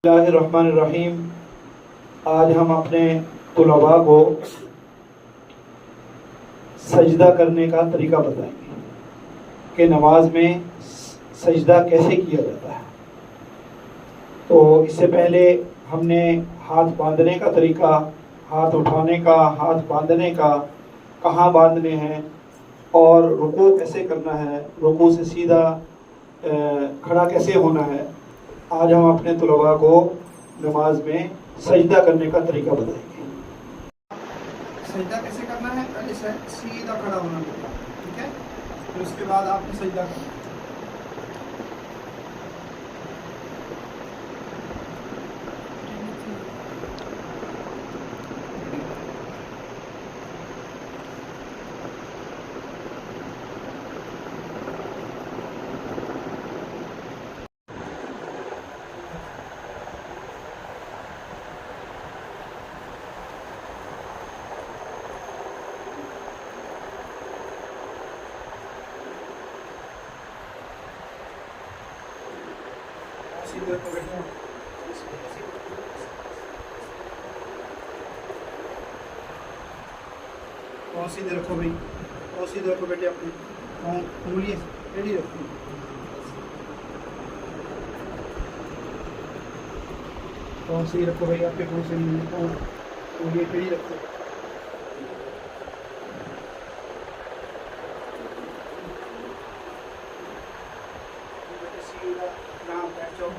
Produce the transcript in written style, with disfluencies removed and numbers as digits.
बिस्मिल्लाहिर्रहमानिर्रहीम। आज हम अपने तुलबा को सजदा करने का तरीका बताएंगे कि नमाज में सजदा कैसे किया जाता है। तो इससे पहले हमने हाथ बांधने का तरीका, हाथ उठाने का, हाथ बांधने का, कहाँ बांधने हैं और रुकू कैसे करना है, रुकू से सीधा खड़ा कैसे होना है, आज हम अपने तुलबा को नमाज में सजदा करने का तरीका बताएंगे। सजदा कैसे करना है, पहले सीधा खड़ा होना होगा, ठीक है। फिर उसके बाद आपने सजदा करना है। सीधे रखो बेटा, और सीधे रखो भाई, और सीधे रखो बेटे, अपनी उंगली रेडी रखो, और सही रखो भाई, आपके पाँव से उंगली रेडी रखो। यहाँ बैठ जाओ,